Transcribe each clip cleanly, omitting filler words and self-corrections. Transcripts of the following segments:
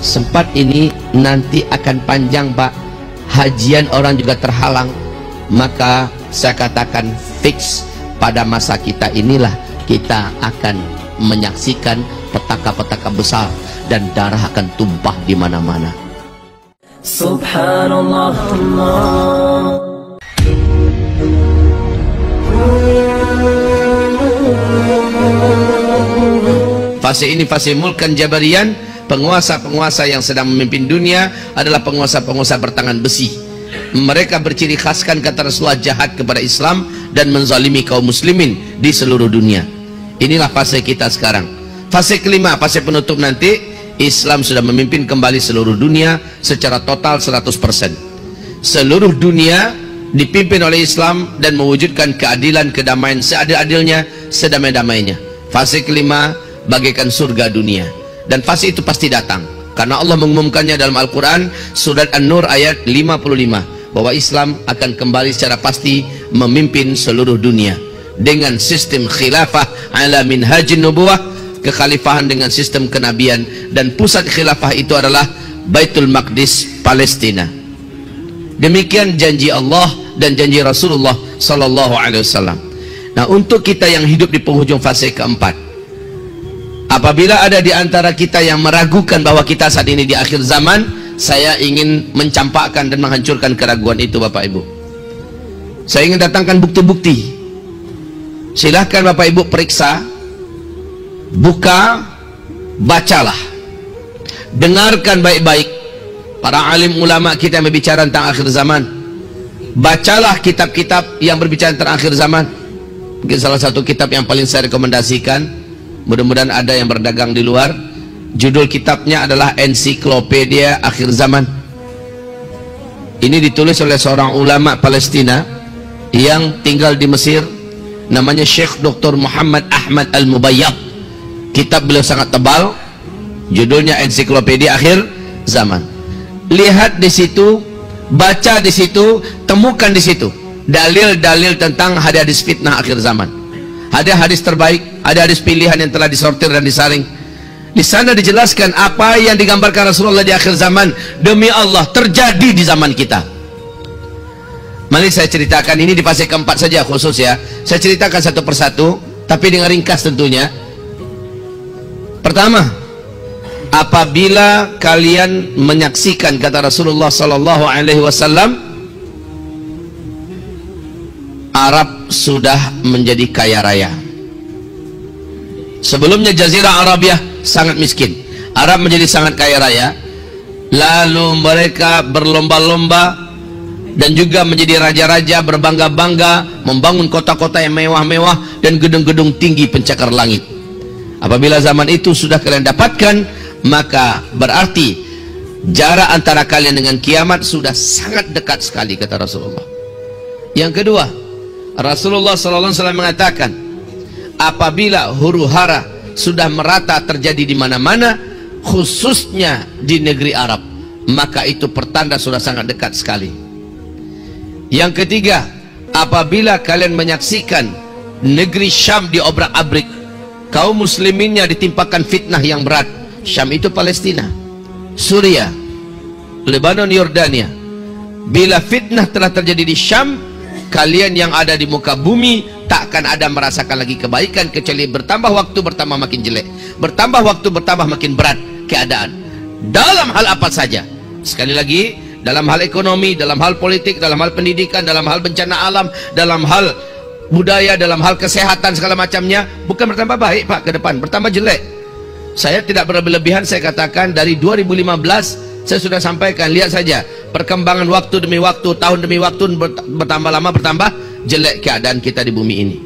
sempat ini nanti akan panjang Pak, hajian orang juga terhalang, maka saya katakan fix pada masa kita inilah kita akan menyaksikan petaka-petaka besar dan darah akan tumpah di mana-mana. Subhanallah. Fase ini fase mulkan jabarian. Penguasa-penguasa yang sedang memimpin dunia adalah penguasa-penguasa bertangan besi. Mereka berciri khaskan, kata Rasulullah, jahat kepada Islam dan menzalimi kaum muslimin di seluruh dunia. Inilah fase kita sekarang. Fase kelima, fase penutup nanti, Islam sudah memimpin kembali seluruh dunia secara total 100%. Seluruh dunia dipimpin oleh Islam dan mewujudkan keadilan, kedamaian seadil-adilnya, sedamai-damainya. Fase kelima bagaikan surga dunia. Dan fase itu pasti datang karena Allah mengumumkannya dalam Al-Quran surat An-Nur ayat 55 bahwa Islam akan kembali secara pasti memimpin seluruh dunia dengan sistem khilafah ala minhajin nubuwah, kekhalifahan dengan sistem kenabian, dan pusat khilafah itu adalah Baitul Maqdis, Palestina. Demikian janji Allah dan janji Rasulullah sallallahu alaihi wasallam. Nah, untuk kita yang hidup di penghujung fase keempat, apabila ada di antara kita yang meragukan bahwa kita saat ini di akhir zaman, saya ingin mencampakkan dan menghancurkan keraguan itu Bapak Ibu. Saya ingin datangkan bukti-bukti. Silahkan Bapak Ibu periksa, buka, bacalah, dengarkan baik-baik para alim ulama kita yang berbicara tentang akhir zaman. Bacalah kitab-kitab yang berbicara tentang akhir zaman. Mungkin salah satu kitab yang paling saya rekomendasikan, mudah-mudahan ada yang berdagang di luar, judul kitabnya adalah Ensiklopedia Akhir Zaman. Ini ditulis oleh seorang ulama Palestina yang tinggal di Mesir, namanya Syekh Dr. Muhammad Ahmad Al-Mubayyad. Kitab beliau sangat tebal, judulnya Ensiklopedia Akhir Zaman. Lihat di situ, baca di situ, temukan di situ dalil-dalil tentang hadis fitnah akhir zaman. Ada hadis terbaik, ada hadis pilihan yang telah disortir dan disaring. Di sana dijelaskan apa yang digambarkan Rasulullah di akhir zaman, demi Allah terjadi di zaman kita. Mari saya ceritakan ini di fase keempat saja khusus ya. Saya ceritakan satu persatu, tapi dengan ringkas tentunya. Pertama, apabila kalian menyaksikan, kata Rasulullah sallallahu alaihi wasallam, Arab sudah menjadi kaya raya. Sebelumnya Jazirah Arabiah sangat miskin, Arab menjadi sangat kaya raya. Lalu mereka berlomba-lomba dan juga menjadi raja-raja, berbangga-bangga, membangun kota-kota yang mewah-mewah dan gedung-gedung tinggi pencakar langit. Apabila zaman itu sudah kalian dapatkan, maka berarti jarak antara kalian dengan kiamat sudah sangat dekat sekali, kata Rasulullah. Yang kedua, Rasulullah SAW mengatakan, apabila huru-hara sudah merata terjadi di mana-mana, khususnya di negeri Arab, maka itu pertanda sudah sangat dekat sekali. Yang ketiga, apabila kalian menyaksikan negeri Syam diobrak-abrik, kaum musliminnya ditimpakan fitnah yang berat. Syam itu Palestina, Suriah, Lebanon, Yordania. Bila fitnah telah terjadi di Syam, kalian yang ada di muka bumi takkan ada merasakan lagi kebaikan, kecuali bertambah waktu bertambah makin jelek, bertambah waktu bertambah makin berat keadaan. Dalam hal apa saja, sekali lagi, dalam hal ekonomi, dalam hal politik, dalam hal pendidikan, dalam hal bencana alam, dalam hal budaya, dalam hal kesehatan, segala macamnya, bukan bertambah baik Pak ke depan, bertambah jelek. Saya tidak berlebihan, saya katakan dari 2015 saya sudah sampaikan, lihat saja perkembangan waktu demi waktu, tahun demi waktu, bertambah lama bertambah jelek keadaan kita di bumi ini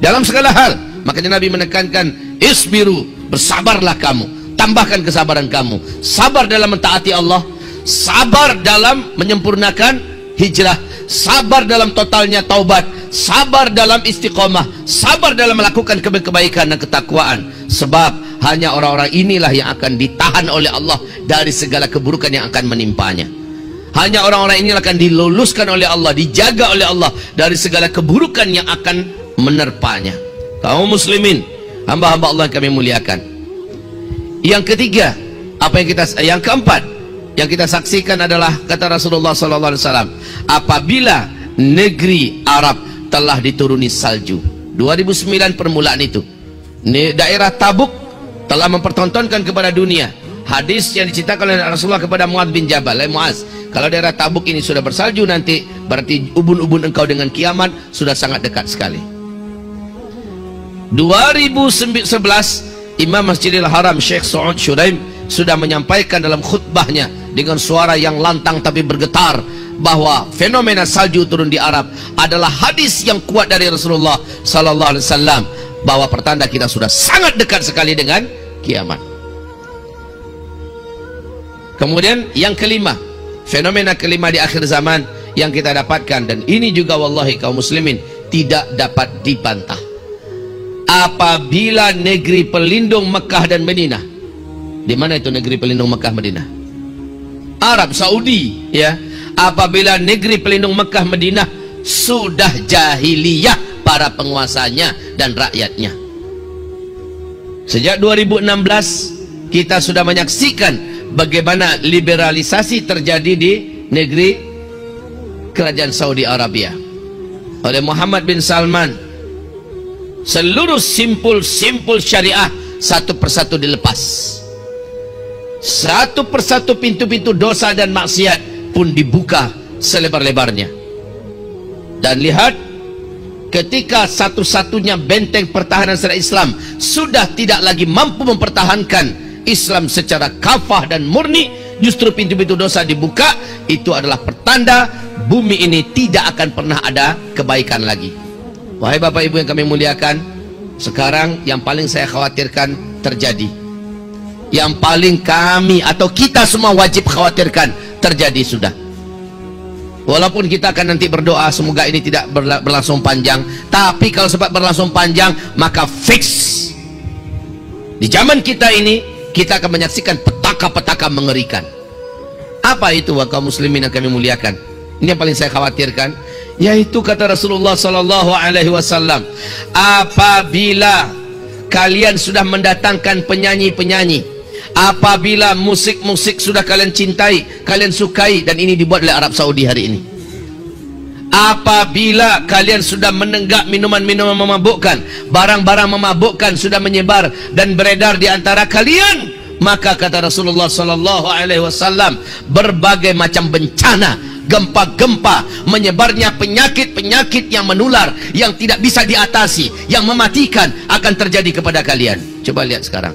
dalam segala hal. Makanya Nabi menekankan, isbiru, bersabarlah kamu, tambahkan kesabaran kamu, sabar dalam mentaati Allah, sabar dalam menyempurnakan hijrah, sabar dalam totalnya taubat, sabar dalam istiqomah, sabar dalam melakukan kebaikan dan ketakwaan. Sebab hanya orang-orang inilah yang akan ditahan oleh Allah dari segala keburukan yang akan menimpanya. Hanya orang-orang inilah akan diluluskan oleh Allah, dijaga oleh Allah dari segala keburukan yang akan menerpanya. Kaum muslimin, hamba-hamba Allah yang kami muliakan. Yang ketiga, Yang keempat yang kita saksikan adalah kata Rasulullah sallallahu alaihi wasallam, apabila negeri Arab telah dituruni salju. 2009 permulaan itu. Daerah Tabuk telah mempertontonkan kepada dunia hadis yang diceritakan oleh Rasulullah kepada Muadz bin Jabal. Muadz, kalau daerah Tabuk ini sudah bersalju nanti berarti ubun-ubun engkau dengan kiamat sudah sangat dekat sekali. 2011 Imam Masjidil Haram Syekh Saud Syuraim sudah menyampaikan dalam khutbahnya dengan suara yang lantang tapi bergetar bahwa fenomena salju turun di Arab adalah hadis yang kuat dari Rasulullah sallallahu alaihi wasallam, bahwa pertanda kita sudah sangat dekat sekali dengan kiamat. Kemudian yang kelima, fenomena kelima di akhir zaman yang kita dapatkan, dan ini juga wallahi kaum muslimin tidak dapat dibantah. Apabila negeri pelindung Mekah dan Madinah, di mana itu negeri pelindung Mekah Madinah? Arab Saudi, ya. Apabila negeri pelindung Mekah Madinah sudah jahiliyah para penguasanya dan rakyatnya. Sejak 2016 kita sudah menyaksikan bagaimana liberalisasi terjadi di negeri kerajaan Saudi Arabia oleh Muhammad bin Salman. Seluruh simpul-simpul syariah satu persatu dilepas, satu persatu pintu-pintu dosa dan maksiat pun dibuka selebar-lebarnya. Dan lihat, ketika satu-satunya benteng pertahanan syariat Islam sudah tidak lagi mampu mempertahankan Islam secara kafah dan murni, justru pintu-pintu dosa dibuka. Itu adalah pertanda bumi ini tidak akan pernah ada kebaikan lagi. Wahai Bapak Ibu yang kami muliakan, sekarang yang paling saya khawatirkan terjadi, yang paling kami atau kita semua wajib khawatirkan terjadi sudah. Walaupun kita akan nanti berdoa semoga ini tidak berlangsung panjang, tapi kalau sempat berlangsung panjang maka fix di zaman kita ini kita akan menyaksikan petaka-petaka mengerikan. Apa itu kaum muslimin yang kami muliakan? Ini yang paling saya khawatirkan, yaitu kata Rasulullah sallallahu alaihi wasallam, apabila kalian sudah mendatangkan penyanyi-penyanyi, apabila musik-musik sudah kalian cintai, kalian sukai, dan ini dibuat oleh Arab Saudi hari ini, apabila kalian sudah menenggak minuman-minuman memabukkan, barang-barang memabukkan sudah menyebar dan beredar di antara kalian, maka kata Rasulullah sallallahu alaihi wasallam, berbagai macam bencana, gempa-gempa, menyebarnya penyakit-penyakit yang menular, yang tidak bisa diatasi, yang mematikan akan terjadi kepada kalian. Coba lihat sekarang.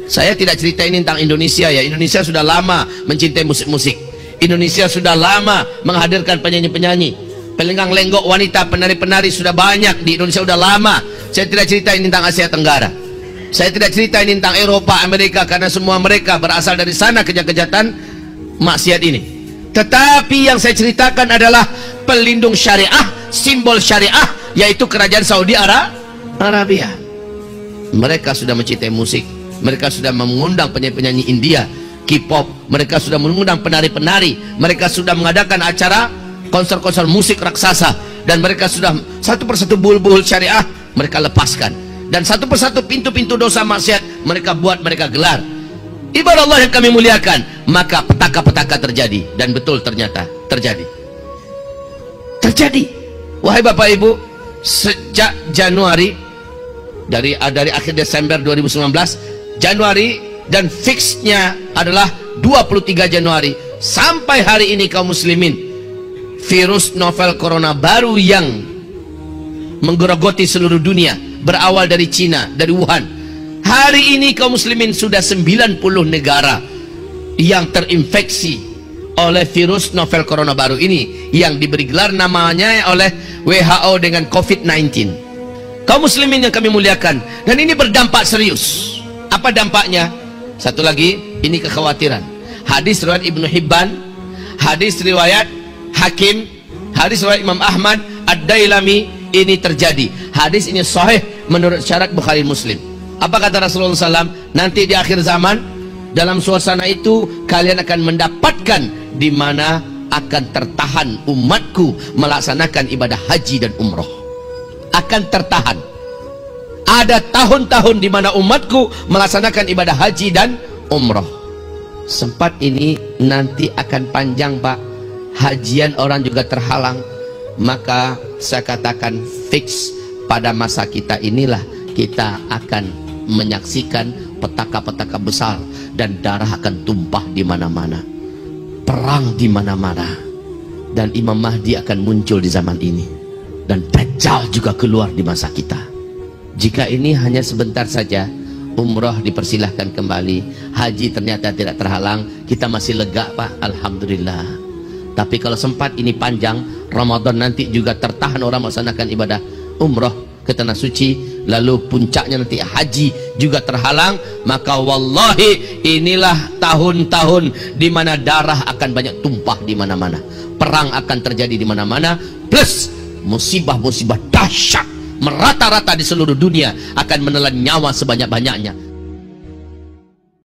Saya tidak cerita ini tentang Indonesia, ya. Indonesia sudah lama mencintai musik-musik. Indonesia sudah lama menghadirkan penyanyi-penyanyi, pelenggang lenggok wanita, penari-penari sudah banyak di Indonesia, sudah lama. Saya tidak cerita ini tentang Asia Tenggara. Saya tidak cerita ini tentang Eropa, Amerika, karena semua mereka berasal dari sana kejahatan maksiat ini. Tetapi yang saya ceritakan adalah pelindung syariah, simbol syariah, yaitu kerajaan Saudi Arabia. Mereka sudah mencintai musik, mereka sudah mengundang penyanyi-penyanyi India, K-pop, mereka sudah mengundang penari-penari, mereka sudah mengadakan acara konser-konser musik raksasa, dan mereka sudah satu persatu buhul-buhul syariah mereka lepaskan, dan satu persatu pintu-pintu dosa maksiat mereka buat, mereka gelar. Ibadah Allah yang kami muliakan, maka petaka-petaka terjadi, dan betul ternyata terjadi. Wahai Bapak Ibu, sejak Januari, dari akhir Desember 2019, Januari, dan fixnya adalah 23 Januari sampai hari ini kaum muslimin, virus novel corona baru yang menggerogoti seluruh dunia berawal dari Cina, dari Wuhan. Hari ini kaum muslimin sudah 90 negara yang terinfeksi oleh virus novel corona baru ini, yang diberi gelar namanya oleh WHO dengan COVID-19. Kaum muslimin yang kami muliakan, dan ini berdampak serius. Apa dampaknya? Satu lagi, ini kekhawatiran. Hadis riwayat Ibnu Hibban, hadis riwayat Hakim, hadis riwayat Imam Ahmad, Ad-Dailami, ini terjadi. Hadis ini sahih menurut syarat Bukhari Muslim. Apa kata Rasulullah SAW? Nanti di akhir zaman, dalam suasana itu kalian akan mendapatkan di mana akan tertahan umatku melaksanakan ibadah haji dan umroh. Akan tertahan. Ada tahun-tahun di mana umatku melaksanakan ibadah haji dan umroh. Sempat ini nanti akan panjang Pak, hajian orang juga terhalang, maka saya katakan fix pada masa kita inilah kita akan menyaksikan petaka-petaka besar dan darah akan tumpah di mana-mana, perang di mana-mana, dan Imam Mahdi akan muncul di zaman ini, dan Dajjal juga keluar di masa kita. Jika ini hanya sebentar saja, umroh dipersilahkan kembali, haji ternyata tidak terhalang, kita masih lega Pak, alhamdulillah. Tapi kalau sempat ini panjang, Ramadan nanti juga tertahan orang melaksanakan ibadah umroh ke tanah suci, lalu puncaknya nanti haji juga terhalang, maka wallahi inilah tahun-tahun di mana darah akan banyak tumpah di mana-mana, perang akan terjadi di mana-mana, plus musibah-musibah dahsyat merata-rata di seluruh dunia akan menelan nyawa sebanyak-banyaknya.